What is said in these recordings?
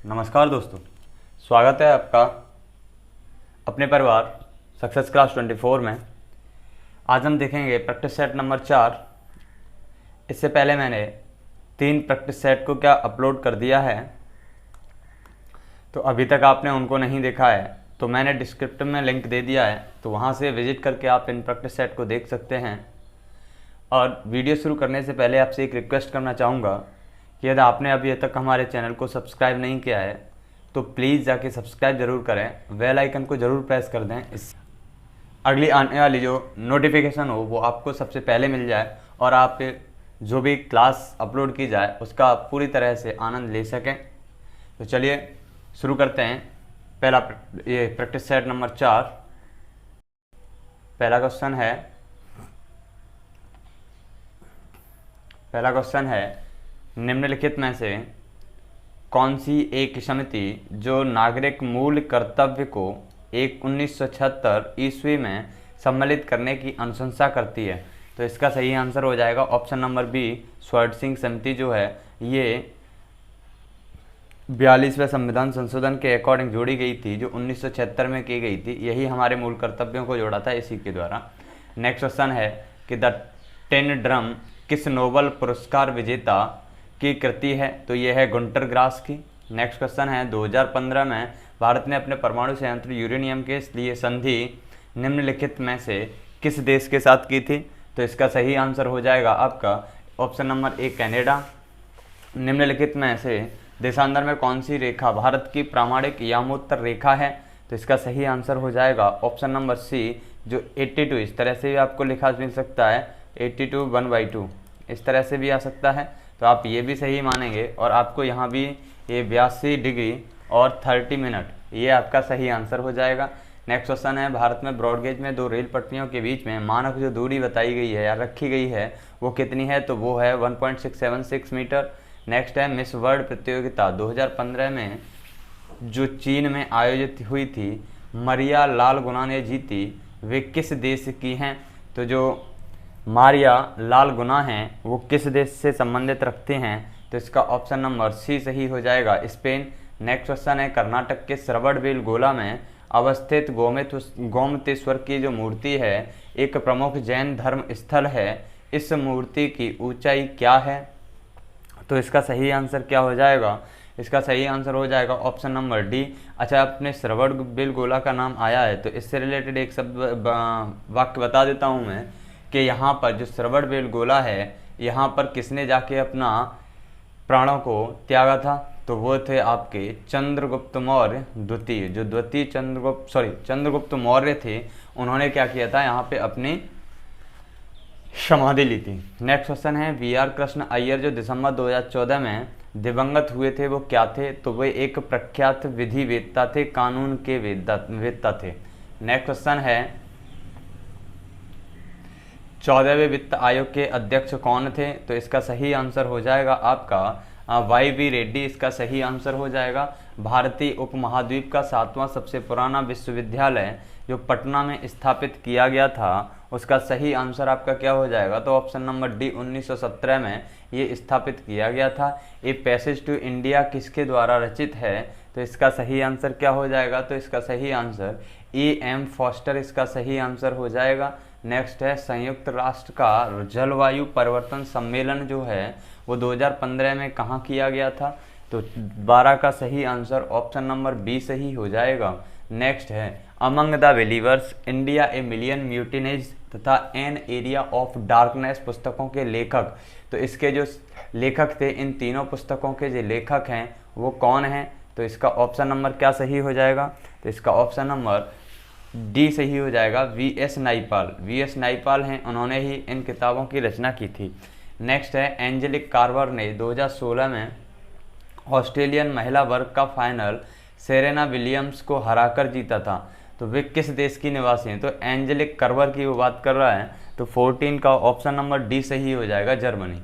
नमस्कार दोस्तों, स्वागत है आपका अपने परिवार सक्सेस क्लास 24 में। आज हम देखेंगे प्रैक्टिस सेट नंबर 4। इससे पहले मैंने 3 प्रैक्टिस सेट को क्या अपलोड कर दिया है, तो अभी तक आपने उनको नहीं देखा है तो मैंने डिस्क्रिप्शन में लिंक दे दिया है, तो वहाँ से विजिट करके आप इन प्रैक्टिस सेट को देख सकते हैं। और वीडियो शुरू करने से पहले आपसे एक रिक्वेस्ट करना चाहूँगा कि यदि आपने अभी तक हमारे चैनल को सब्सक्राइब नहीं किया है तो प्लीज़ जाके सब्सक्राइब ज़रूर करें, बेल आइकन को ज़रूर प्रेस कर दें। इस अगली आने वाली जो नोटिफिकेशन हो वो आपको सबसे पहले मिल जाए और आप जो भी क्लास अपलोड की जाए उसका पूरी तरह से आनंद ले सकें। तो चलिए शुरू करते हैं। पहला ये प्रैक्टिस सेट नंबर 4। पहला क्वेश्चन है निम्नलिखित में से कौन सी एक समिति जो नागरिक मूल कर्तव्य को 1976 ईस्वी में सम्मिलित करने की अनुशंसा करती है। तो इसका सही आंसर हो जाएगा ऑप्शन नंबर बी, स्वर्ण सिंह समिति जो है ये 42वें संविधान संशोधन के अकॉर्डिंग जोड़ी गई थी, जो 1976 में की गई थी। यही हमारे मूल कर्तव्यों को जोड़ा था इसी के द्वारा। नेक्स्ट क्वेश्चन है कि द टेन ड्रम किस नोबेल पुरस्कार विजेता की कृति है, तो यह है गुंटर ग्रास की। नेक्स्ट क्वेश्चन है 2015 में भारत ने अपने परमाणु संयंत्र यूरेनियम के लिए संधि निम्नलिखित में से किस देश के साथ की थी, तो इसका सही आंसर हो जाएगा आपका ऑप्शन नंबर ए, कनाडा। निम्नलिखित में से देशांतर में कौन सी रेखा भारत की प्रामाणिक यामोत्तर रेखा है, तो इसका सही आंसर हो जाएगा ऑप्शन नंबर सी, जो 82। इस तरह से भी आपको लिखा मिल सकता है 82 1/2, इस तरह से भी आ सकता है, तो आप ये भी सही मानेंगे। और आपको यहाँ भी ये 82 डिग्री और 30 मिनट, ये आपका सही आंसर हो जाएगा। नेक्स्ट क्वेश्चन है भारत में ब्रॉडगेज में 2 रेल पटरियों के बीच में मानक जो दूरी बताई गई है या रखी गई है वो कितनी है, तो वो है 1.676 मीटर। नेक्स्ट है मिस वर्ल्ड प्रतियोगिता 2015 में जो चीन में आयोजित हुई थी, मरिया लाल गुना ने जीती, वे किस देश की हैं, तो जो मारिया लाल गुना हैं वो किस देश से संबंधित रखते हैं, तो इसका ऑप्शन नंबर सी सही हो जाएगा, स्पेन। नेक्स्ट क्वेश्चन है कर्नाटक के श्रवणबेलगोला में अवस्थित गोमतेश्वर की जो मूर्ति है एक प्रमुख जैन धर्म स्थल है, इस मूर्ति की ऊंचाई क्या है, तो इसका सही आंसर क्या हो जाएगा, इसका सही आंसर हो जाएगा ऑप्शन नंबर डी। अच्छा, अपने श्रवणबेलगोला का नाम आया है तो इससे रिलेटेड एक शब्द वाक्य बता देता हूँ मैं कि यहाँ पर जो श्रवणबेलगोला है यहाँ पर किसने जाके अपना प्राणों को त्यागा था, तो वो थे आपके चंद्रगुप्त मौर्य द्वितीय। जो द्वितीय चंद्रगुप्त मौर्य थे, उन्होंने क्या किया था, यहाँ पे अपनी समाधि ली थी। नेक्स्ट क्वेश्चन है VR कृष्ण अय्यर जो दिसंबर 2014 में दिवंगत हुए थे वो क्या थे, तो वे एक प्रख्यात विधि वेत्ता थे, कानून के वेत्ता थे। नेक्स्ट क्वेश्चन है 14वें वित्त आयोग के अध्यक्ष कौन थे, तो इसका सही आंसर हो जाएगा आपका YV रेड्डी, इसका सही आंसर हो जाएगा। भारतीय उपमहाद्वीप का 7वां सबसे पुराना विश्वविद्यालय जो पटना में स्थापित किया गया था, उसका सही आंसर आपका क्या हो जाएगा, तो ऑप्शन नंबर डी, 1917 में ये स्थापित किया गया था। ये पैसेज टू इंडिया किसके द्वारा रचित है, तो इसका सही आंसर क्या हो जाएगा, तो इसका सही आंसर E.M. फॉस्टर, इसका सही आंसर हो जाएगा। नेक्स्ट है संयुक्त राष्ट्र का जलवायु परिवर्तन सम्मेलन जो है वो 2015 में कहाँ किया गया था, तो 12 का सही आंसर ऑप्शन नंबर बी सही हो जाएगा। नेक्स्ट है among the believers, India a million mutinies तथा एन एरिया ऑफ डार्कनेस पुस्तकों के लेखक, तो इसके जो लेखक थे, इन तीनों पुस्तकों के जो लेखक हैं वो कौन हैं, तो इसका ऑप्शन नंबर क्या सही हो जाएगा, तो इसका ऑप्शन नंबर डी सही हो जाएगा, VS नाइपाल हैं, उन्होंने ही इन किताबों की रचना की थी। नेक्स्ट है एंजेलिक कार्वर ने 2016 में ऑस्ट्रेलियन महिला वर्ग का फाइनल सेरेना विलियम्स को हराकर जीता था, तो वे किस देश की निवासी हैं, तो एंजेलिक कार्वर की वो बात कर रहा है, तो 14 का ऑप्शन नंबर डी सही हो जाएगा, जर्मनी।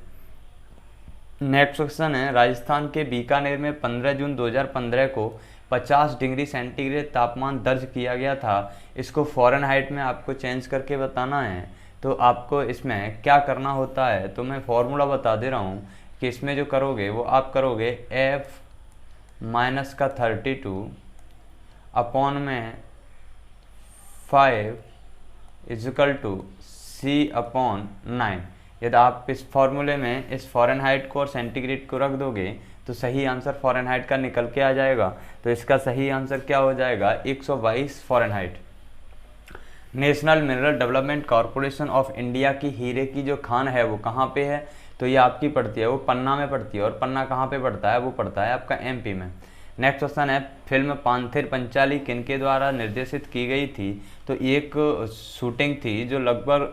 नेक्स्ट क्वेश्चन है राजस्थान के बीकानेर में 15 जून 2015 को 50 डिग्री सेंटीग्रेड तापमान दर्ज किया गया था, इसको फ़ारेनहाइट में आपको चेंज करके बताना है, तो आपको इसमें क्या करना होता है, तो मैं फॉर्मूला बता दे रहा हूँ कि इसमें जो करोगे वो आप करोगे माइनस का 32 अपॉन में 5 इजिकल टू C अपॉन 9। यदि आप इस फॉर्मूले में इस फ़ारेनहाइट को और सेंटीग्रेड को रख दोगे तो सही आंसर फ़ारेनहाइट का निकल के आ जाएगा। तो इसका सही आंसर क्या हो जाएगा, 122 Fahrenheit. National mineral development corporation of India की हीरे की जो खान है वो कहाँ पे है, तो ये आपकी पड़ती है, वो पन्ना में पड़ती है। और पन्ना कहाँ पे पड़ता है, वो पड़ता है आपका MP में। नेक्स्ट क्वेश्चन है, फिल्म पांथेर पंचाली किनके द्वारा निर्देशित की गई थी, तो एक शूटिंग थी जो लगभग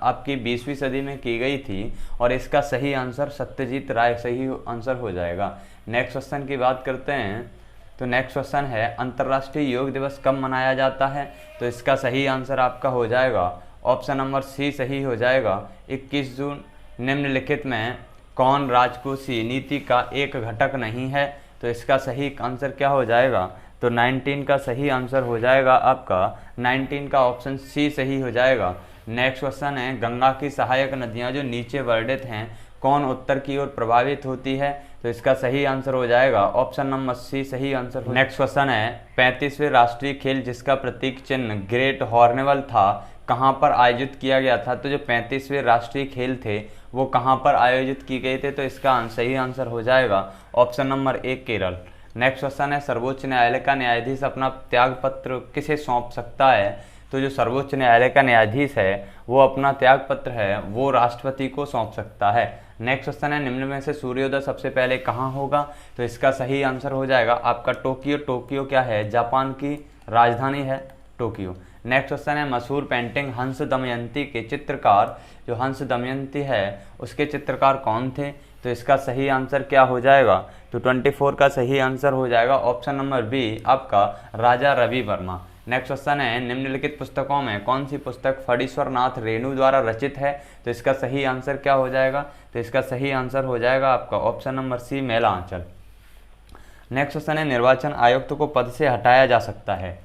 आपकी 20वीं सदी में की गई थी और इसका सही आंसर सत्यजीत राय सही आंसर हो जाएगा। नेक्स्ट क्वेश्चन की बात करते हैं, तो नेक्स्ट क्वेश्चन है, अंतर्राष्ट्रीय योग दिवस कब मनाया जाता है, तो इसका सही आंसर आपका हो जाएगा ऑप्शन नंबर C सही हो जाएगा, 21 जून। निम्नलिखित में कौन राजकोषीय नीति का एक घटक नहीं है, तो इसका सही आंसर क्या हो जाएगा, तो 19 का सही आंसर हो जाएगा आपका 19 का ऑप्शन C सही हो जाएगा। नेक्स्ट क्वेश्चन है, गंगा की सहायक नदियां जो नीचे वर्णित हैं कौन उत्तर की ओर प्रभावित होती है, तो इसका सही आंसर हो जाएगा ऑप्शन नंबर C सही आंसर। नेक्स्ट क्वेश्चन है, 35वें राष्ट्रीय खेल जिसका प्रतीक चिन्ह ग्रेट हॉर्नबिल था कहाँ पर आयोजित किया गया था, तो जो 35वें राष्ट्रीय खेल थे वो कहाँ पर आयोजित किए गए थे, तो इसका सही आंसर हो जाएगा option number A Kerala. Next question है, सर्वोच्च न्यायालय का न्यायाधीश अपना त्यागपत्र किसे सौंप सकता है, तो जो सर्वोच्च न्यायालय का न्यायाधीश है वो अपना त्यागपत्र है वो राष्ट्रपति को सौंप सकता है। नेक्स्ट क्वेश्चन है, निम्न में से सूर्योदय सबसे पहले कहाँ होगा, तो इसका सही आंसर हो जाएगा आपका टोक्यो। टोक्यो क्या है, जापान की राजधानी है टोक्यो। नेक्स्ट क्वेश्चन है, मशहूर पेंटिंग हंस दमयंती के चित्रकार, जो हंस दमयंती है उसके चित्रकार कौन थे, तो इसका सही आंसर क्या हो जाएगा, तो 24 का सही आंसर हो जाएगा ऑप्शन नंबर B आपका राजा रवि वर्मा। नेक्स्ट क्वेश्चन है, निम्नलिखित पुस्तकों में कौन सी पुस्तक फणीश्वर नाथ रेणु द्वारा रचित है, तो इसका सही आंसर क्या हो जाएगा, तो इसका सही आंसर हो जाएगा आपका ऑप्शन नंबर C मेला आंचल। नेक्स्ट क्वेश्चन है, निर्वाचन आयुक्त को पद से हटाया जा सकता है,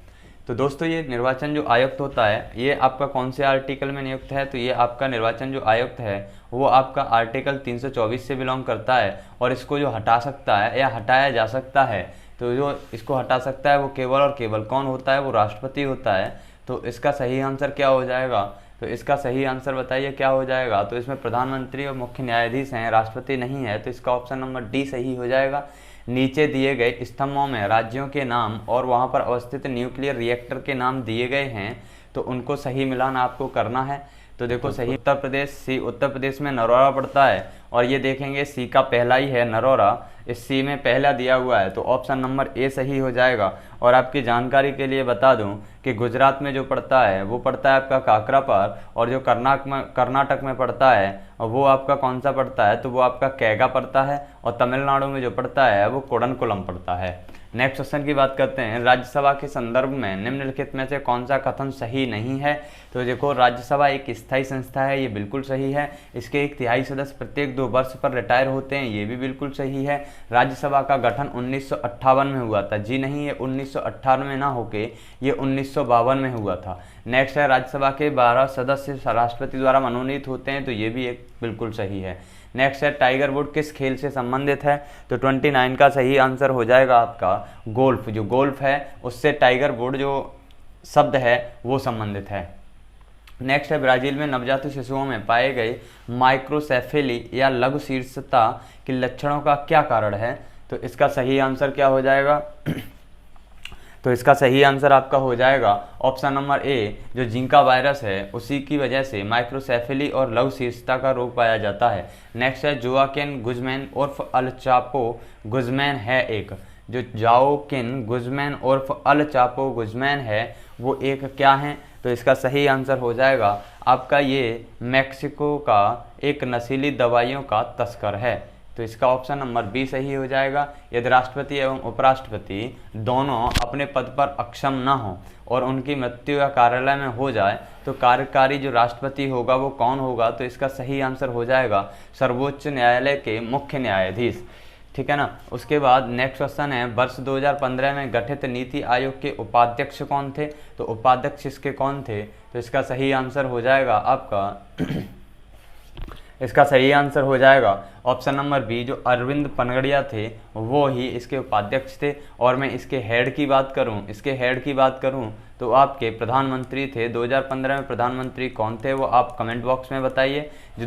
तो दोस्तों ये निर्वाचन जो आयुक्त होता है ये आपका कौन से आर्टिकल में नियुक्त है, तो ये आपका निर्वाचन जो आयुक्त है वो आपका आर्टिकल 324 से बिलोंग करता है और इसको जो हटा सकता है या हटाया जा सकता है, तो जो इसको हटा सकता है वो केवल और केवल कौन होता है, वो राष्ट्रपति होता है। तो इसका सही आंसर क्या हो जाएगा, तो इसका सही आंसर बताइए क्या हो जाएगा, तो इसमें प्रधानमंत्री और मुख्य न्यायाधीश हैं, राष्ट्रपति नहीं है, तो इसका ऑप्शन नंबर D सही हो जाएगा। नीचे दिए गए स्तंभों में राज्यों के नाम और वहां पर अवस्थित न्यूक्लियर रिएक्टर के नाम दिए गए हैं, तो उनको सही मिलान आपको करना है। तो देखो सही उत्तर प्रदेश, C उत्तर प्रदेश में नरोरा पड़ता है और ये देखेंगे C का पहला ही है नरोरा, इस C में पहला दिया हुआ है, तो ऑप्शन नंबर A सही हो जाएगा। और आपकी जानकारी के लिए बता दूं कि गुजरात में जो पड़ता है वो पड़ता है आपका काकरापार, और जो कर्नाटक में पड़ता है वो आपका कौन सा पड़ता है, तो वो आपका कैगा पड़ता है, और तमिलनाडु में जो पड़ता है वो कोडनकुलम पड़ता है। नेक्स्ट क्वेश्चन की बात करते हैं, राज्यसभा के संदर्भ में निम्नलिखित में से कौन सा कथन सही नहीं है, तो देखो राज्यसभा एक स्थायी संस्था है, ये बिल्कुल सही है। इसके 1/3 सदस्य प्रत्येक 2 वर्ष पर रिटायर होते हैं, ये भी बिल्कुल सही है। राज्यसभा का गठन 1958 में हुआ था, जी नहीं, ये 1998 में ना होके ये 1952 में हुआ था। नेक्स्ट है, राज्यसभा के 12 सदस्य राष्ट्रपति द्वारा मनोनीत होते हैं, तो ये भी एक बिल्कुल सही है। नेक्स्ट है, टाइगर वुड किस खेल से संबंधित है, तो 29 का सही आंसर हो जाएगा आपका गोल्फ। जो गोल्फ है उससे टाइगर वुड जो शब्द है वो संबंधित है। नेक्स्ट है, ब्राजील में नवजात शिशुओं में पाए गए माइक्रोसेफेली या लघु शीर्षता के लक्षणों का क्या कारण है, तो इसका सही आंसर क्या हो जाएगा तो इसका सही आंसर आपका हो जाएगा ऑप्शन नंबर A, जो जिंका वायरस है उसी की वजह से माइक्रोसेफेली और लघु शीर्षता का रोग पाया जाता है। नेक्स्ट है, जोआकिन गुजमैन उर्फ अल चापो गुजमैन है एक, जो जोआकिन गुजमैन उर्फ अल चापो गुजमैन है वो एक क्या है, तो इसका सही आंसर हो जाएगा आपका ये मैक्सिको का एक नशीली दवाइयों का तस्कर है, तो इसका ऑप्शन नंबर B सही हो जाएगा। यदि राष्ट्रपति एवं उपराष्ट्रपति दोनों अपने पद पर अक्षम न हो और उनकी मृत्यु या कार्यालय में हो जाए तो कार्यकारी जो राष्ट्रपति होगा वो कौन होगा, तो इसका सही आंसर हो जाएगा सर्वोच्च न्यायालय के मुख्य न्यायाधीश, ठीक है ना। उसके बाद नेक्स्ट क्वेश्चन है, वर्ष 2015 में गठित नीति आयोग के उपाध्यक्ष कौन थे, तो उपाध्यक्ष इसके कौन थे, तो इसका सही आंसर हो जाएगा आपका इसका सही आंसर हो जाएगा ऑप्शन नंबर बी, जो अरविंद पनगड़िया थे वो ही इसके उपाध्यक्ष थे। और मैं इसके हेड की बात करूं तो आपके प्रधानमंत्री थे 2015 में। प्रधानमंत्री कौन थे वो आप कमेंट बॉक्स में बताइए। जो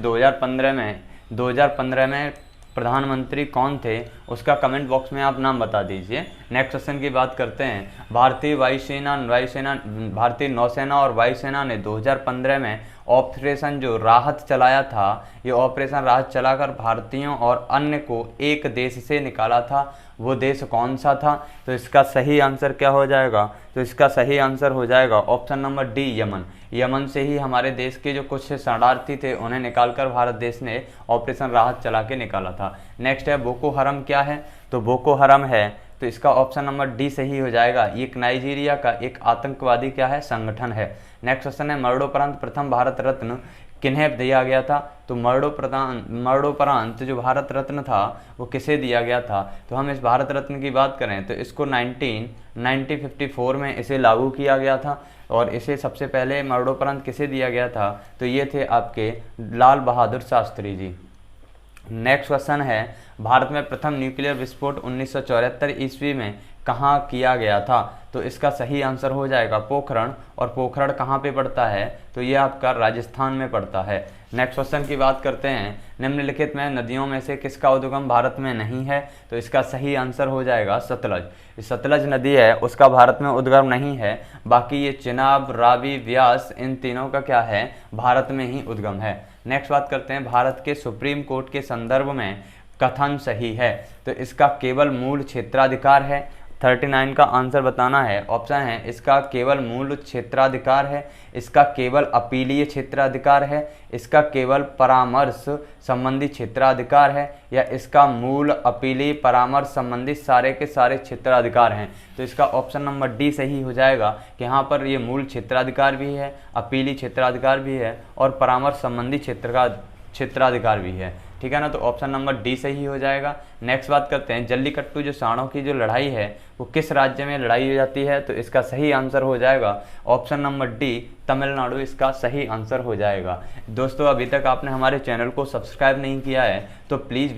2015 में प्रधानमंत्री कौन थे उसका कमेंट बॉक्स में आप नाम बता दीजिए। नेक्स्ट क्वेश्चन की बात करते हैं। भारतीय नौसेना और वायुसेना ने 2015 में ऑपरेशन जो राहत चलाया था, ये ऑपरेशन राहत चलाकर भारतीयों और अन्य को एक देश से निकाला था, वो देश कौन सा था? तो इसका सही आंसर क्या हो जाएगा? तो इसका सही आंसर हो जाएगा option number D, Yemen. Yemen से ही हमारे देश के जो कुछ शरणार्थी थे उन्हें निकालकर भारत देश ने ऑपरेशन राहत चला के निकाला था। नेक्स्ट है बोको हरम क्या है? तो बोको हरम है तो इसका ऑप्शन नंबर डी सही हो जाएगा। ये एक नाइजीरिया का एक आतंकवादी क्या है? संगठन है। नेक्स्ट क्वेश्चन है मरणोपरांत प्रथम भारत रत्न किन्हें दिया गया था? तो मरणोपरांत जो भारत रत्न था वो किसे दिया गया था? तो हम इस भारत रत्न की बात करें तो इसको 1954 में इसे लागू किया गया था। और इसे सबसे पहले मरणोपरांत किसे दिया गया था? तो ये थे आपके लाल बहादुर शास्त्री जी। नेक्स्ट क्वेश्चन है भारत में प्रथम न्यूक्लियर विस्फोट 1974 ईस्वी में कहाँ किया गया था? तो इसका सही आंसर हो जाएगा पोखरण। और पोखरण कहाँ पे पड़ता है? तो ये आपका राजस्थान में पड़ता है। नेक्स्ट क्वेश्चन की बात करते हैं। निम्नलिखित में नदियों में से किसका उद्गम भारत में नहीं है? तो इसका सही आंसर हो जाएगा सतलज। सतलज नदी है उसका भारत में उद्गम नहीं है। बाकी ये चिनाब, रावी, व्यास, इन तीनों का क्या है? भारत में ही उद्गम है। नेक्स्ट बात करते हैं भारत के सुप्रीम कोर्ट के संदर्भ में कथन सही है? तो इसका केवल मूल क्षेत्राधिकार है। 39 का आंसर बताना है। ऑप्शन है इसका केवल मूल क्षेत्राधिकार है, इसका केवल अपीलीय क्षेत्राधिकार है, इसका केवल परामर्श संबंधी क्षेत्राधिकार है, या इसका मूल, अपीलीय, परामर्श संबंधी सारे के सारे क्षेत्राधिकार हैं। तो इसका ऑप्शन नंबर डी सही हो जाएगा कि यहाँ पर ये मूल क्षेत्राधिकार भी है, अपीलीय क्षेत्राधिकार भी है और परामर्श संबंधी क्षेत्राधिकार भी है। ठीक है ना, तो ऑप्शन नंबर डी सही हो जाएगा। नेक्स्ट बात करते हैं जल्लीकट्टू जो सांडों की जो लड़ाई है वो किस राज्य में लड़ाई हो जाती है? तो इसका सही आंसर हो जाएगा ऑप्शन नंबर डी, तमिलनाडु इसका सही आंसर हो जाएगा। दोस्तों अभी तक आपने हमारे चैनल को सब्सक्राइब नहीं किया है तो प्लीज़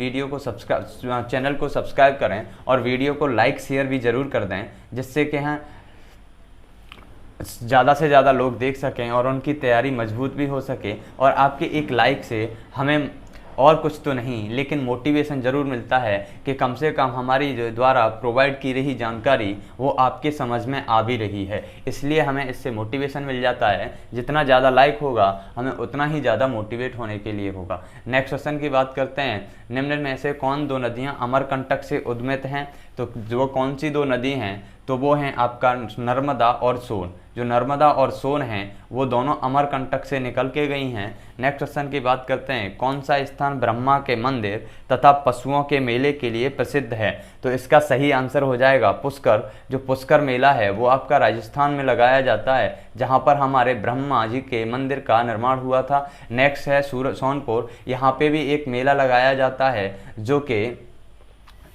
चैनल को सब्सक्राइब करें और वीडियो को लाइक शेयर भी ज़रूर कर दें, जिससे कि हैं ज़्यादा से ज़्यादा लोग देख सकें और उनकी तैयारी मजबूत भी हो सके। और आपके एक लाइक से हमें और कुछ तो नहीं लेकिन मोटिवेशन ज़रूर मिलता है कि कम से कम हमारी जो द्वारा प्रोवाइड की रही जानकारी वो आपके समझ में आ भी रही है, इसलिए हमें इससे मोटिवेशन मिल जाता है। जितना ज़्यादा लाइक होगा हमें उतना ही ज़्यादा मोटिवेट होने के लिए होगा। नेक्स्ट क्वेश्चन की बात करते हैं। निम्न में से कौन दो नदियाँ अमरकंटक से उद्गत हैं? तो जो कौन सी दो नदी हैं तो वो हैं आपका नर्मदा और सोन। जो नर्मदा और सोन हैं वो दोनों अमरकंटक से निकल के गई हैं। नेक्स्ट क्वेश्चन की बात करते हैं। कौन सा स्थान ब्रह्मा के मंदिर तथा पशुओं के मेले के लिए प्रसिद्ध है? तो इसका सही आंसर हो जाएगा पुष्कर। जो पुष्कर मेला है वो आपका राजस्थान में लगाया जाता है, जहाँ पर हमारे ब्रह्मा जी के मंदिर का निर्माण हुआ था। नेक्स्ट है सोनपुर, यहाँ पे भी एक मेला लगाया जाता है जो कि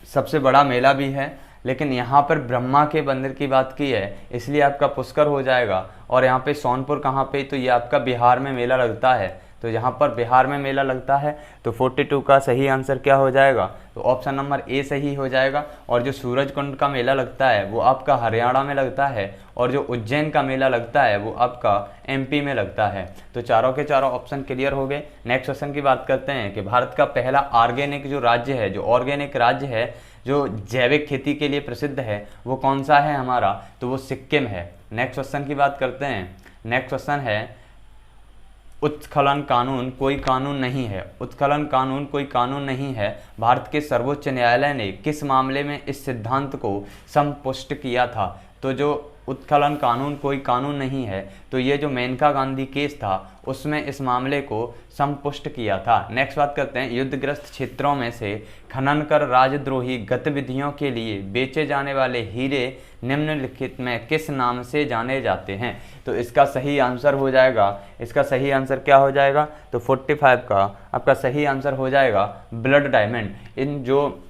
सबसे बड़ा मेला भी है, लेकिन यहाँ पर ब्रह्मा के मंदिर की बात की है इसलिए आपका पुष्कर हो जाएगा। और यहाँ पे सोनपुर कहाँ पे? तो ये आपका बिहार में मेला लगता है, तो यहाँ पर बिहार में मेला लगता है। तो 42 का सही आंसर क्या हो जाएगा? तो ऑप्शन नंबर ए सही हो जाएगा। और जो सूरजकुंड का मेला लगता है वो आपका हरियाणा में लगता है, और जो उज्जैन का मेला लगता है वो आपका एमपी में लगता है। तो चारों के चारों ऑप्शन क्लियर हो गए। नेक्स्ट क्वेश्चन की बात करते हैं कि भारत का पहला ऑर्गेनिक जो राज्य है, जो ऑर्गेनिक राज्य है जो जैविक खेती के लिए प्रसिद्ध है वो कौन सा है हमारा? तो वो सिक्किम है। नेक्स्ट क्वेश्चन की बात करते हैं। नेक्स्ट क्वेश्चन है उत्खनन कानून कोई कानून नहीं है। उत्खनन कानून कोई कानून नहीं है। भारत के सर्वोच्च न्यायालय ने किस मामले में इस सिद्धांत को संपुष्ट किया था? तो जो उत्खनन कानून कोई कानून नहीं है तो ये जो मेनका गांधी केस था उसमें इस मामले को संपुष्ट किया था। नेक्स्ट बात करते हैं। युद्धग्रस्त क्षेत्रों में से खनन कर राजद्रोही गतिविधियों के लिए बेचे जाने वाले हीरे निम्नलिखित में किस नाम से जाने जाते हैं? तो इसका सही आंसर हो जाएगा, इसका सही आंसर क्या हो जाएगा? तो 45 का आपका सही आंसर हो जाएगा ब्लड डायमंड। इन जो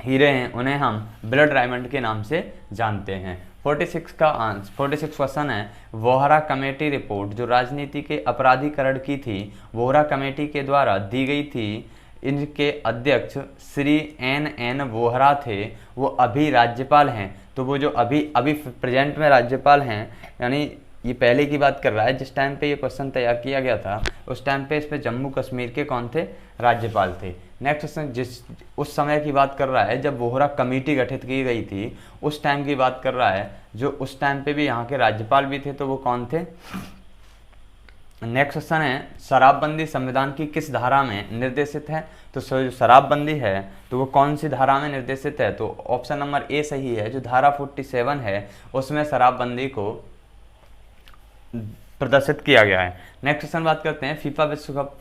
हीरे हैं उन्हें हम ब्लड डायमंड के नाम से जानते हैं। 46 क्वेश्चन है, वोहरा कमेटी रिपोर्ट जो राजनीति के अपराधीकरण की थी, वोहरा कमेटी के द्वारा दी गई थी। इनके अध्यक्ष श्री एन वोहरा थे, वो अभी राज्यपाल हैं। तो वो जो अभी प्रेजेंट में राज्यपाल हैं, यानी ये पहले की बात कर रहा है, जिस टाइम पे ये क्वेश्चन तैयार किया गया था उस टाइम पे इस पे जम्मू कश्मीर के कौन थे, राज्यपाल थे। नेक्स्ट क्वेश्चन जिस उस समय की बात कर रहा है जब वोहरा कमेटी गठित की गई थी, उस टाइम की बात कर रहा है, जो उस टाइम पे भी यहाँ के राज्यपाल भी थे, तो वो कौन थे। नेक्स्ट क्वेश्चन है, शराबबंदी संविधान की किस धारा में निर्देशित है। तो जो शराबबंदी है तो वो कौन सी धारा में निर्देशित है, तो ऑप्शन नंबर ए सही है, जो धारा 47 है उसमें शराबबंदी को प्रदर्शित किया गया है। नेक्स्ट क्वेश्चन बात करते हैं फीफा विश्व कप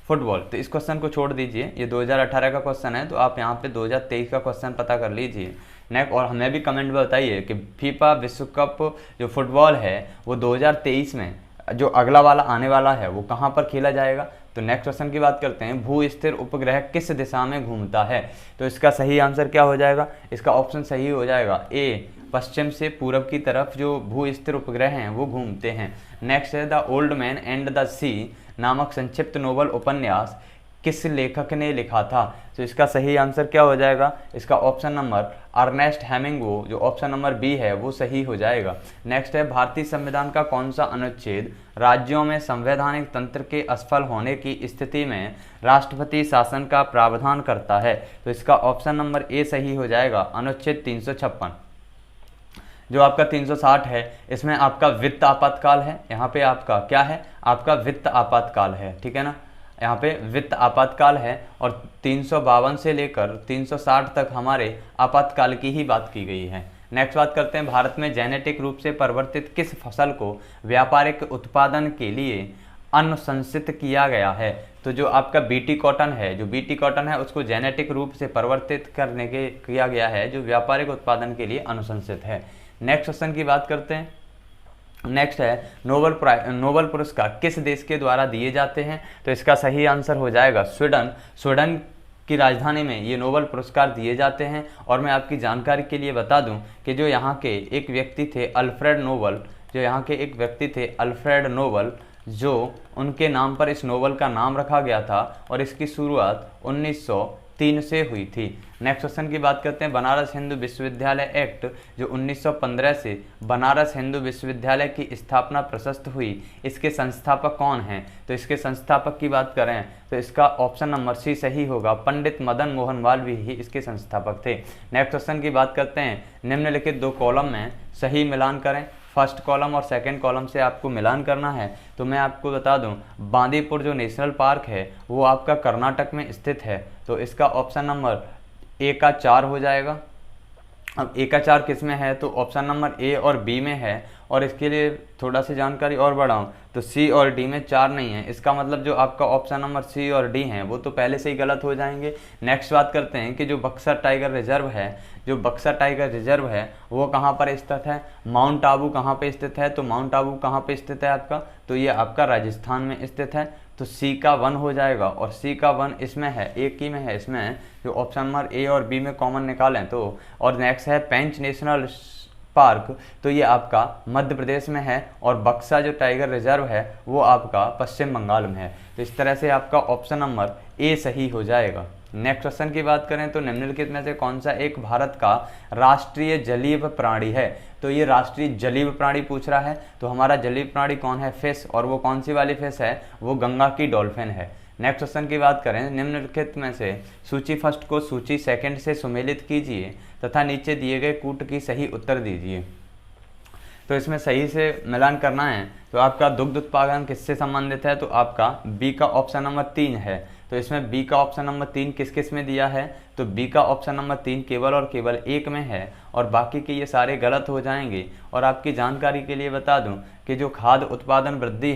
फुटबॉल। तो इस क्वेश्चन को छोड़ दीजिए, ये 2018 का क्वेश्चन है, तो आप यहाँ पे 2023 का क्वेश्चन पता कर लीजिए। नेक्स्ट, और हमें भी कमेंट में बताइए कि फीफा विश्व कप जो फुटबॉल है वो 2023 में जो अगला वाला आने वाला है वो कहाँ पर खेला जाएगा। तो नेक्स्ट क्वेश्चन की बात करते हैं, भू स्थिर उपग्रह किस दिशा में घूमता है। तो इसका सही आंसर क्या हो जाएगा, इसका ऑप्शन सही हो जाएगा ए, पश्चिम से पूरब की तरफ जो भू स्थिर उपग्रह हैं वो घूमते हैं। नेक्स्ट है, the old man and the sea नामक संक्षिप्त नोबल उपन्यास किस लेखक ने लिखा था। तो इसका सही आंसर क्या हो जाएगा, इसका ऑप्शन नंबर अर्नेस्ट हेमिंग्वे, जो ऑप्शन नंबर बी है वो सही हो जाएगा। नेक्स्ट है, भारतीय संविधान का कौन सा अनुच्छेद राज्यों में संवैधानिक तंत्र के असफल होने की स्थिति में राष्ट्रपति शासन का प्रावधान करता है। तो इसका ऑप्शन नंबर ए सही हो जाएगा, अनुच्छेद 356। जो आपका 360 है इसमें आपका वित्त आपातकाल है, यहाँ पे आपका क्या है, आपका वित्त आपातकाल है, ठीक है ना, यहाँ पे वित्त आपातकाल है। और 352 से लेकर 360 तक हमारे आपातकाल की ही बात की गई है। नेक्स्ट बात करते हैं, भारत में जेनेटिक रूप से परिवर्तित किस फसल को व्यापारिक उत्पादन के लिए अनुशंसित किया गया है। तो जो आपका बीटी कॉटन है, जो बीटी कॉटन है उसको जेनेटिक रूप से परिवर्तित करने के किया गया है, जो व्यापारिक उत्पादन के लिए अनुशंसित है। नेक्स्ट क्वेश्चन की बात करते हैं, नेक्स्ट है, नोबल पुरस्कार किस देश के द्वारा दिए जाते हैं। तो इसका सही आंसर हो जाएगा स्वीडन की राजधानी में ये नोबल पुरस्कार दिए जाते हैं। और मैं आपकी जानकारी के लिए बता दूं कि जो यहाँ के एक व्यक्ति थे अल्फ्रेड नोबल, जो उनके नाम पर इस नोबल का नाम रखा गया था और इसकी शुरुआत 1903 से हुई थी। नेक्स्ट क्वेश्चन की बात करते हैं, बनारस हिंदू विश्वविद्यालय एक्ट जो 1915 से बनारस हिंदू विश्वविद्यालय की स्थापना प्रशस्त हुई, इसके संस्थापक कौन हैं। तो इसके संस्थापक की बात करें तो इसका ऑप्शन नंबर सी सही होगा, पंडित मदन मोहन मालवीय ही इसके संस्थापक थे। नेक्स्ट क्वेश्चन की बात करते हैं, निम्नलिखित दो कॉलम में सही मिलान करें। फर्स्ट कॉलम और सेकंड कॉलम से आपको मिलान करना है। तो मैं आपको बता दूं, बांदीपुर जो नेशनल पार्क है वो आपका कर्नाटक में स्थित है। तो इसका ऑप्शन नंबर ए का 4 हो जाएगा। अब ए का 4 किस में है, तो ऑप्शन नंबर ए और बी में है। और इसके लिए थोड़ा सी जानकारी और बढ़ाऊं तो सी और डी में 4 नहीं है, इसका मतलब जो आपका ऑप्शन नंबर सी और डी हैं वो तो पहले से ही गलत हो जाएंगे। नेक्स्ट बात करते हैं कि जो बक्सर टाइगर रिजर्व है वो कहाँ पर स्थित है, माउंट आबू कहाँ पे स्थित है। तो माउंट आबू कहाँ पे स्थित है आपका, तो ये आपका राजस्थान में स्थित है। तो सी का 1 हो जाएगा और सी का 1 इसमें है, एक ही में है इसमें, जो ऑप्शन नंबर ए और बी में कॉमन निकालें तो। और नेक्स्ट है पेंच नेशनल पार्क, तो ये आपका मध्य प्रदेश में है। और बक्सा जो टाइगर रिजर्व है वो आपका पश्चिम बंगाल में है। तो इस तरह से आपका ऑप्शन नंबर ए सही हो जाएगा। नेक्स्ट क्वेश्चन की बात करें तो निम्नलिखित में से कौन सा एक भारत का राष्ट्रीय जलीय प्राणी है। तो ये राष्ट्रीय जलीय प्राणी पूछ रहा है, तो हमारा जलीय प्राणी कौन है, फिश। और वो कौन सी वाली फिश है, वो गंगा की डॉल्फिन है। नेक्स्ट क्वेश्चन की बात करें, निम्नलिखित में से सूची फर्स्ट को सूची सेकंड से सुमेलित कीजिए तथा नीचे दिए गए कूट की सही उत्तर दीजिए। तो इसमें सही से मिलान करना है। तो आपका दुग्ध उत्पादन किससे संबंधित है, तो आपका बी का ऑप्शन नंबर 3 है। तो इसमें बी का ऑप्शन नंबर 3 किस किस में दिया है, तो बी का ऑप्शन नंबर 3 केवल और केवल एक में है और बाकी के ये सारे गलत हो जाएंगे। और आपकी जानकारी के लिए बता दूं कि जो खाद्य उत्पादन वृद्धि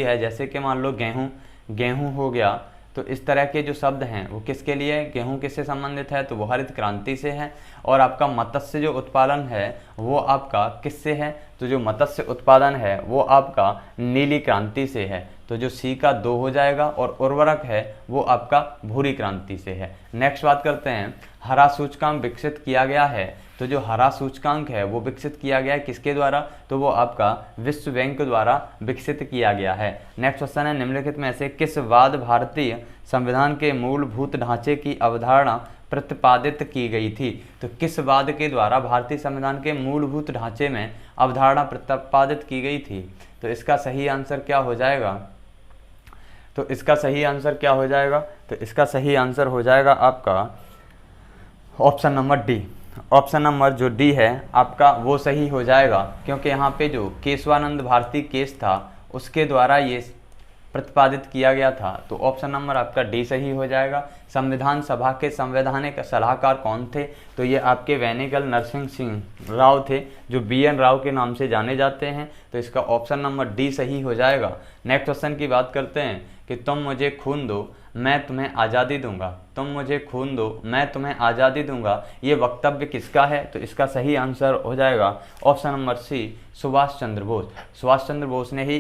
है, जैसे कि मान लो गेहूँ हो गया, तो इस तरह के जो शब्द हैं वो किसके लिए, गेहूं किससे संबंधित है, तो वो हरित क्रांति से है। और आपका मत्स्य जो उत्पादन है वो आपका किससे है? तो जो मत्स्य उत्पादन है वो आपका नीली क्रांति से है, तो जो सी का 2 हो जाएगा। और उर्वरक है वो आपका भूरी क्रांति से है। नेक्स्ट बात करते हैं, हरा सूचकांक विकसित किया गया है, तो जो हरा सूचकांक है वो विकसित किया गया है किसके द्वारा? तो वो आपका विश्व बैंक द्वारा विकसित किया गया है। नेक्स्ट क्वेश्चन है, निम्नलिखित में से किस वाद भारतीय संविधान के मूलभूत ढांचे की अवधारणा प्रतिपादित की गई थी? तो किस वाद के द्वारा भारतीय संविधान के मूलभूत ढांचे में अवधारणा प्रतिपादित की गई थी? तो इसका सही आंसर क्या हो जाएगा? तो इसका सही आंसर क्या हो जाएगा? तो इसका सही आंसर हो जाएगा आपका option number D. Option number जो डी है आपका वो सही हो जाएगा, क्योंकि यहाँ पे जो केशवानंद भारती केस था उसके द्वारा ये प्रतिपादित किया गया था। तो ऑप्शन नंबर आपका डी सही हो जाएगा। संविधान सभा के संवैधानिक सलाहकार कौन थे? तो ये आपके वैनिगल नरसिंह सिंह राव थे, जो BN राव के नाम से जाने जाते हैं। तो इसका ऑप्शन नंबर डी सही हो जाएगा। नेक्स्ट क्वेश्चन की बात करते हैं कि तुम मुझे खून दो मैं तुम्हें आज़ादी दूंगा, तुम मुझे खून दो मैं तुम्हें आज़ादी दूंगा, ये वक्तव्य किसका है? तो इसका सही आंसर हो जाएगा option number C, Subhash Chandra Bose. Subhash Chandra Bose ने ही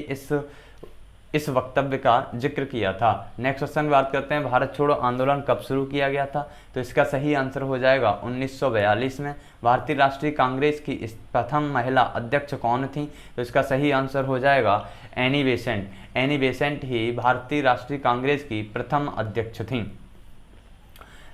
इस वक्तव्य का जिक्र किया था। नेक्स्ट क्वेश्चन बात करते हैं, भारत छोड़ो आंदोलन कब शुरू किया गया था? तो इसका सही आंसर हो जाएगा 1942 में। भारतीय राष्ट्रीय कांग्रेस की प्रथम महिला अध्यक्ष कौन थी? तो इसका सही आंसर हो जाएगा एनी बेसेंट। एनी बेसेंट ही भारतीय राष्ट्रीय कांग्रेस की प्रथम अध्यक्ष थी।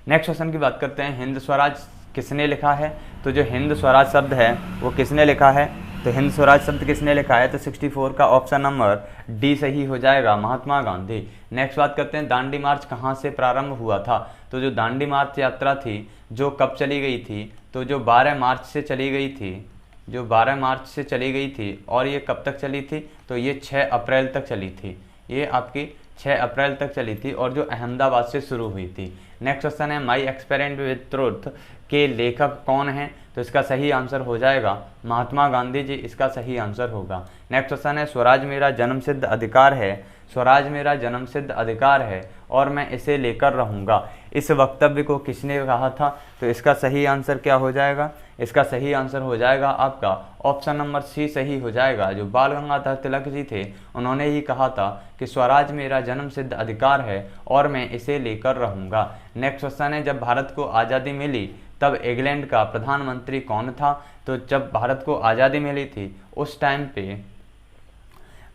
नेक्स्ट क्वेश्चन की बात करते हैं, हिंद स्वराज किसने लिखा है? तो जो हिंद स्वराज शब्द है वो किसने लिखा है? तो हिंद स्वराज शब्द किसने लिखा है? तो 64 का ऑप्शन नंबर डी सही हो जाएगा, महात्मा गांधी। नेक्स्ट बात करते हैं, दांडी मार्च कहाँ से प्रारंभ हुआ था? तो जो दांडी मार्च यात्रा थी जो कब चली गई थी? तो जो 12 मार्च से चली गई थी, जो 12 मार्च से चली गई थी। और ये कब तक चली थी? तो ये 6 अप्रैल तक चली थी। ये आपकी 6 अप्रैल तक चली थी और जो अहमदाबाद से शुरू हुई थी। नेक्स्ट क्वेश्चन है, माई एक्सपेरिमेंट विद ट्रुथ के लेखक कौन हैं? तो इसका सही आंसर हो जाएगा महात्मा गांधी जी, इसका सही आंसर होगा। नेक्स्ट क्वेश्चन है, स्वराज मेरा जन्मसिद्ध अधिकार है, स्वराज मेरा जन्मसिद्ध अधिकार है और मैं इसे लेकर रहूँगा, इस वक्तव्य को किसने कहा था? तो इसका सही आंसर क्या हो जाएगा? इसका सही आंसर हो जाएगा आपका ऑप्शन नंबर सी सही हो जाएगा। जो बाल गंगाधर तिलक जी थे उन्होंने ही कहा था कि स्वराज मेरा जन्मसिद्ध अधिकार है और मैं इसे लेकर रहूँगा। नेक्स्ट क्वेश्चन है, जब भारत को आज़ादी मिली तब इंग्लैंड का प्रधानमंत्री कौन था? तो जब भारत को आज़ादी मिली थी उस टाइम पे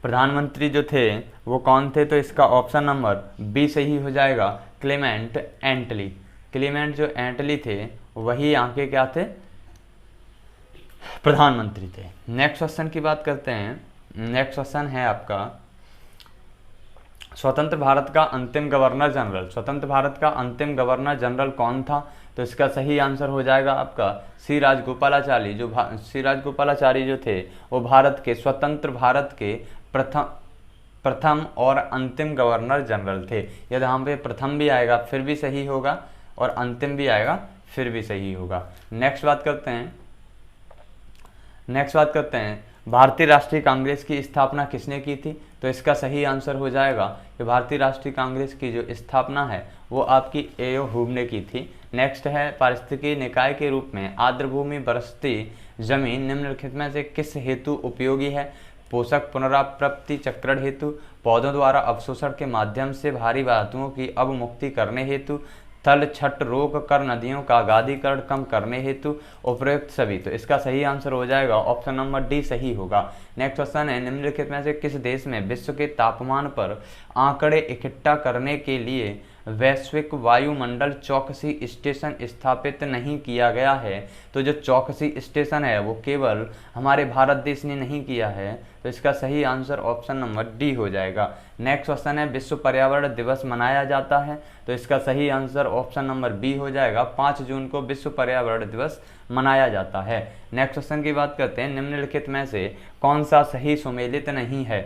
प्रधानमंत्री जो थे वो कौन थे? तो इसका ऑप्शन नंबर बी सही हो जाएगा, क्लेमेंट एंटली। क्लेमेंट जो एंटली थे वही यहाँ के क्या थे? प्रधानमंत्री थे। नेक्स्ट क्वेश्चन की बात करते हैं। नेक्स्ट क्वेश्चन है आपका, स्वतंत्र भारत का अंतिम गवर्नर जनरल, स्वतंत्र भारत का अंतिम गवर्नर जनरल कौन था? तो इसका सही आंसर हो जाएगा आपका सी राजगोपालाचारी। जो सी राजगोपालाचारी जो थे वो भारत के स्वतंत्र भारत के प्रथम और अंतिम गवर्नर जनरल थे। यदि यहाँ पे प्रथम भी आएगा फिर भी सही होगा और अंतिम भी आएगा फिर भी सही होगा। नेक्स्ट बात करते हैं, भारतीय राष्ट्रीय कांग्रेस की स्थापना किसने की थी? तो इसका सही आंसर हो जाएगा कि भारतीय राष्ट्रीय कांग्रेस की जो स्थापना है वो आपकी एओ ह्यूम ने की थी। नेक्स्ट है, पारिस्थितिकी निकाय के रूप में आर्द्रभूमि बरसती जमीन निम्नलिखित में से किस हेतु उपयोगी है? पोषक पुनरावृत्ति चक्रण हेतु, पौधों द्वारा अवशोषण के माध्यम से भारी धातुओं की अवमुक्ति करने हेतु, थल छट रोक कर नदियों का गादीकरण कम करने हेतु, उपयुक्त सभी। तो इसका सही आंसर हो जाएगा ऑप्शन नंबर डी सही होगा। नेक्स्ट क्वेश्चन है, निम्नलिखित में से किस देश में विश्व के तापमान पर आंकड़े इकट्ठा करने के लिए वैश्विक वायुमंडल चौकसी स्टेशन स्थापित नहीं किया गया है? तो जो चौकसी स्टेशन है वो केवल हमारे भारत देश ने नहीं किया है, तो इसका सही आंसर ऑप्शन नंबर डी हो जाएगा। नेक्स्ट क्वेश्चन है, विश्व पर्यावरण दिवस मनाया जाता है? तो इसका सही आंसर ऑप्शन नंबर बी हो जाएगा, 5 जून को विश्व पर्यावरण दिवस मनाया जाता है। नेक्स्ट क्वेश्चन की बात करते हैं, निम्नलिखित में से कौन सा सही सुमेलित नहीं है?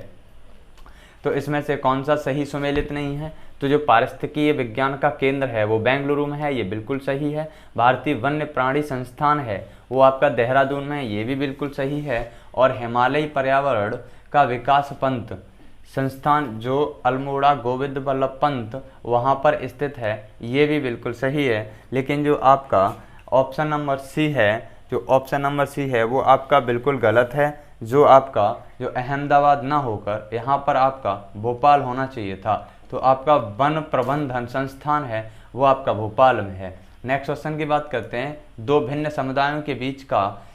तो इसमें से कौन सा सही सुमेलित नहीं है? तो जो पारिस्थितिकीय विज्ञान का केंद्र है वो बेंगलुरु में है, ये बिल्कुल सही है। भारतीय वन्य प्राणी संस्थान है वो आपका देहरादून में है, ये भी बिल्कुल सही है। और हिमालयी पर्यावरण का विकास पंत संस्थान जो अल्मोड़ा गोविंद बल्लभ पंत वहाँ पर स्थित है, ये भी बिल्कुल सही है। लेकिन जो आपका ऑप्शन नंबर सी है जो ऑप्शन नंबर सी है वो आपका बिल्कुल गलत है। जो अहमदाबाद ना होकर यहाँ पर आपका भोपाल होना चाहिए था। तो आपका वन प्रबंधन संस्थान है वो आपका भोपाल में है। नेक्स्ट क्वेश्चन की बात करते हैं, दो भिन्न समुदायों के बीच का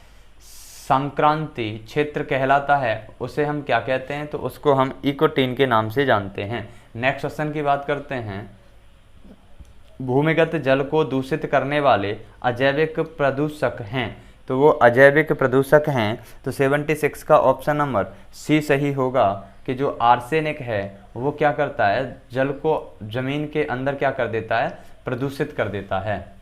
संक्रांति क्षेत्र कहलाता है, उसे हम क्या कहते हैं? तो उसको हम इकोटीन के नाम से जानते हैं। नेक्स्ट क्वेश्चन की बात करते हैं, भूमिगत जल को दूषित करने वाले अजैविक प्रदूषक हैं, तो वो अजैविक प्रदूषक हैं। तो 76 का ऑप्शन नंबर सी सही होगा कि जो आर्सेनिक है वो क्या करता है, जल को जमीन के अंदर क्या कर देता है, प्रदूषित कर देता है।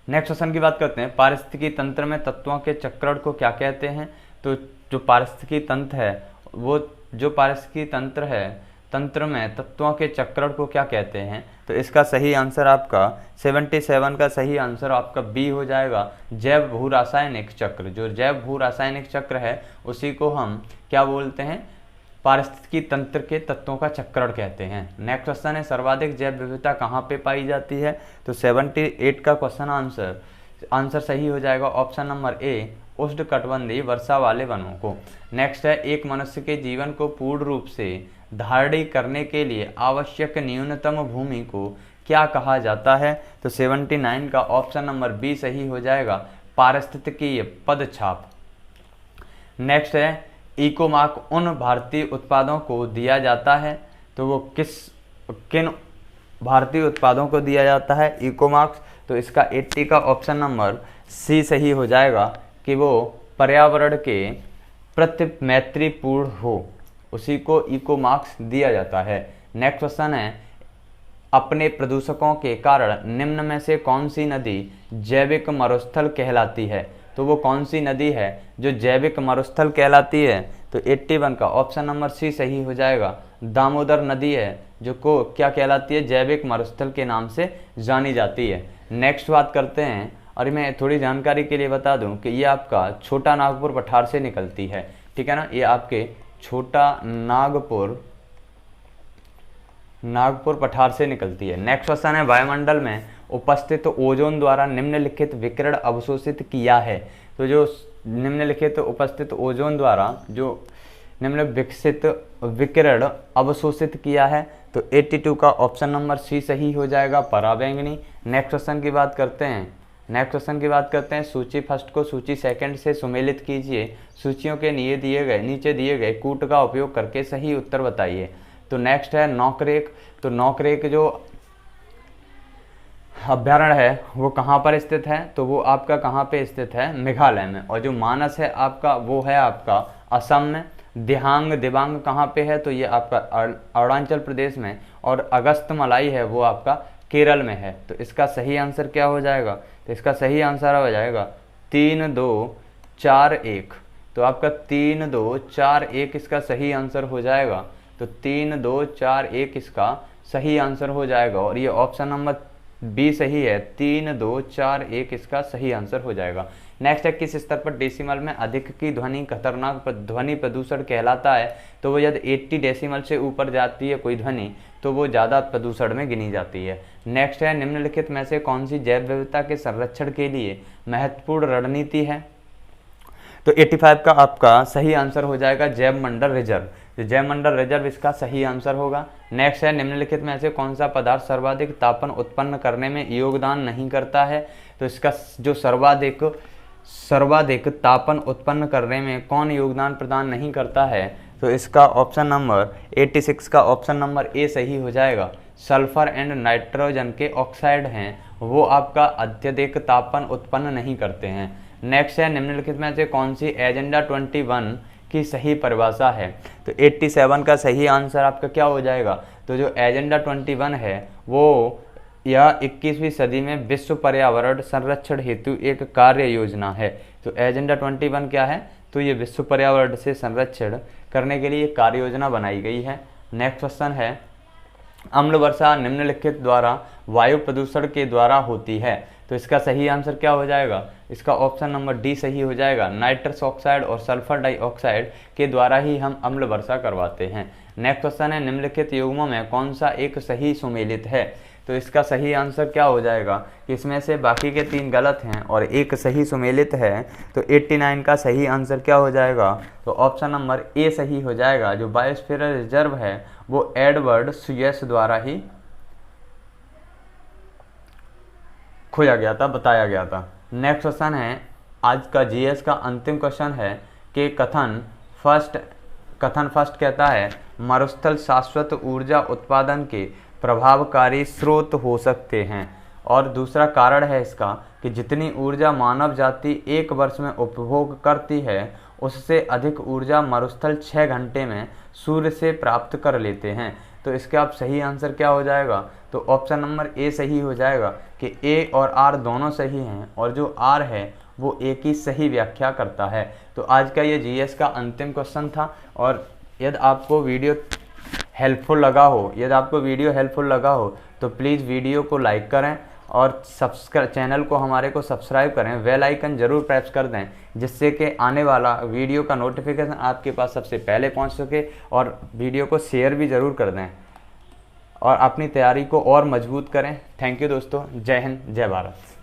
नेक्स्ट क्वेश्चन की बात करते हैं, पारिस्थितिकी तंत्र में तत्वों के चक्रण को क्या कहते हैं? तो जो पारिस्थितिकी तंत्र है वो जो पारिस्थितिकी तंत्र है, तंत्र में तत्वों के चक्रण को क्या कहते हैं? तो इसका सही आंसर आपका 77 का सही आंसर आपका बी हो जाएगा, जैव भू रासायनिक चक्र। जो जैव भू रासायनिक चक्र है उसी को हम क्या बोलते हैं, पारिस्थितिकी तंत्र के तत्वों का चक्रण कहते हैं। नेक्स्ट क्वेश्चन है, सर्वाधिक जैव विविधता कहाँ पे पाई जाती है? तो 78 का क्वेश्चन आंसर सही हो जाएगा ऑप्शन नंबर ए, उष्णकटिबंधीय वर्षा वाले वनों को। नेक्स्ट है, एक मनुष्य के जीवन को पूर्ण रूप से धारण करने के लिए आवश्यक न्यूनतम भूमि को क्या कहा जाता है? तो 79 का ऑप्शन नंबर बी सही हो जाएगा, पारिस्थितिकीय पदछाप। नेक्स्ट है, इकोमार्क उन भारतीय उत्पादों को दिया जाता है, तो वो किन भारतीय उत्पादों को दिया जाता है इकोमार्क्स? तो इसका 80 का ऑप्शन नंबर सी सही हो जाएगा कि वो पर्यावरण के प्रति मैत्रीपूर्ण हो, उसी को इकोमार्क्स दिया जाता है। नेक्स्ट क्वेश्चन है, अपने प्रदूषकों के कारण निम्न में से कौन सी नदी जैविक मरुस्थल कहलाती है? तो वो कौन सी नदी है जो जैविक मरुस्थल कहलाती है? तो 81 का ऑप्शन नंबर सी सही हो जाएगा, दामोदर नदी है जो को क्या कहलाती है, जैविक मरुस्थल के नाम से जानी जाती है। नेक्स्ट बात करते हैं, और मैं थोड़ी जानकारी के लिए बता दूं कि ये आपका छोटा नागपुर पठार से निकलती है, ठीक है ना, ये आपके छोटा नागपुर पठार से निकलती है। नेक्स्ट क्वेश्चन है, वायुमंडल में उपस्थित ओजोन द्वारा निम्नलिखित विकिरण अवशोषित किया है। तो जो निम्नलिखित उपस्थित ओजोन द्वारा जो निम्नलिखित विकिरण अवशोषित किया है, तो 82 का ऑप्शन नंबर सी सही हो जाएगा, पराबैंगनी। नेक्स्ट क्वेश्चन की बात करते हैं, सूची फर्स्ट को सूची सेकंड से सुमेलित कीजिए, सूचियों के नीचे दिए गए कूट का उपयोग करके सही उत्तर बताइए। तो नेक्स्ट है नौकरेक। तो नौकरेक जो अभ्यारण्य है वो कहाँ पर स्थित है? तो वो आपका कहाँ पे स्थित है? मेघालय में। और जो मानस है आपका वो है आपका असम में। दिबांग कहाँ पे है? तो ये आपका अरुणाचल प्रदेश में। और अगस्तमलाई है वो आपका केरल में है। तो इसका सही आंसर क्या हो जाएगा? तो इसका सही आंसर हो जाएगा 3, 2, 4, 1। तो आपका 3, 2, 4, 1 इसका सही आंसर हो जाएगा। तो 3, 2, 4, 1 इसका सही आंसर हो जाएगा। और ये ऑप्शन नंबर बी सही है, 3, 2, 4, 1 इसका सही आंसर हो जाएगा। नेक्स्ट है, किस स्तर पर डेसिमल में अधिक की ध्वनि खतरनाक ध्वनि प्रदूषण कहलाता है? तो वो यदि 80 डेसिमल से ऊपर जाती है कोई ध्वनि तो वो ज़्यादा प्रदूषण में गिनी जाती है। नेक्स्ट है, निम्नलिखित में से कौन सी जैव विविधता के संरक्षण के लिए महत्वपूर्ण रणनीति है? तो 85 का आपका सही आंसर हो जाएगा जैव मंडल रिजर्व। तो जैव मंडल रिजर्व इसका सही आंसर होगा। नेक्स्ट है, निम्नलिखित में से कौन सा पदार्थ सर्वाधिक तापन उत्पन्न करने में योगदान नहीं करता है? तो इसका जो सर्वाधिक तापन उत्पन्न करने में कौन योगदान प्रदान नहीं करता है? तो इसका ऑप्शन नंबर 86 का ऑप्शन नंबर ए सही हो जाएगा। सल्फर एंड नाइट्रोजन के ऑक्साइड हैं वो आपका अत्यधिक तापन उत्पन्न नहीं करते हैं। नेक्स्ट है, निम्नलिखित में से कौन सी एजेंडा 21 की सही परिभाषा है? तो 87 का सही आंसर आपका क्या हो जाएगा? तो जो एजेंडा 21 है वो यह 21वीं सदी में विश्व पर्यावरण संरक्षण हेतु एक कार्य योजना है। तो एजेंडा 21 क्या है? तो ये विश्व पर्यावरण से संरक्षण करने के लिए कार्य योजना बनाई गई है। नेक्स्ट क्वेश्चन है, अम्ल वर्षा निम्नलिखित द्वारा वायु प्रदूषण के द्वारा होती है। तो इसका सही आंसर क्या हो जाएगा? इसका ऑप्शन नंबर डी सही हो जाएगा। नाइट्रस ऑक्साइड और सल्फर डाइऑक्साइड के द्वारा ही हम अम्ल वर्षा करवाते हैं। नेक्स्ट क्वेश्चन है, निम्नलिखित युग्मों में कौन सा एक सही सुमेलित है? तो इसका सही आंसर क्या हो जाएगा कि इसमें से बाकी के 3 गलत हैं और एक सही सुमेलित है, तो 89 का सही आंसर क्या हो जाएगा, तो ऑप्शन नंबर ए सही हो जाएगा। जो बायोस्फीयर रिजर्व है वो एडवर्ड सुयस द्वारा ही खोजा गया था, बताया गया था। नेक्स्ट क्वेश्चन है, आज का जीएस का अंतिम क्वेश्चन है कि कथन फर्स्ट कहता है मरुस्थल शाश्वत ऊर्जा उत्पादन के प्रभावकारी स्रोत हो सकते हैं, और दूसरा कारण है इसका कि जितनी ऊर्जा मानव जाति एक वर्ष में उपभोग करती है उससे अधिक ऊर्जा मरुस्थल 6 घंटे में सूर्य से प्राप्त कर लेते हैं। तो इसका आप सही आंसर क्या हो जाएगा, तो ऑप्शन नंबर ए सही हो जाएगा कि ए और आर दोनों सही हैं और जो आर है वो ए की सही व्याख्या करता है। तो आज का ये जीएस का अंतिम क्वेश्चन था, और यदि आपको वीडियो हेल्पफुल लगा हो तो प्लीज़ वीडियो को लाइक करें और चैनल को हमारे को सब्सक्राइब करें, बेल आइकन ज़रूर प्रेस कर दें जिससे कि आने वाला वीडियो का नोटिफिकेशन आपके पास सबसे पहले पहुंच सके, और वीडियो को शेयर भी ज़रूर कर दें और अपनी तैयारी को और मजबूत करें। थैंक यू दोस्तों, जय हिंद, जय भारत।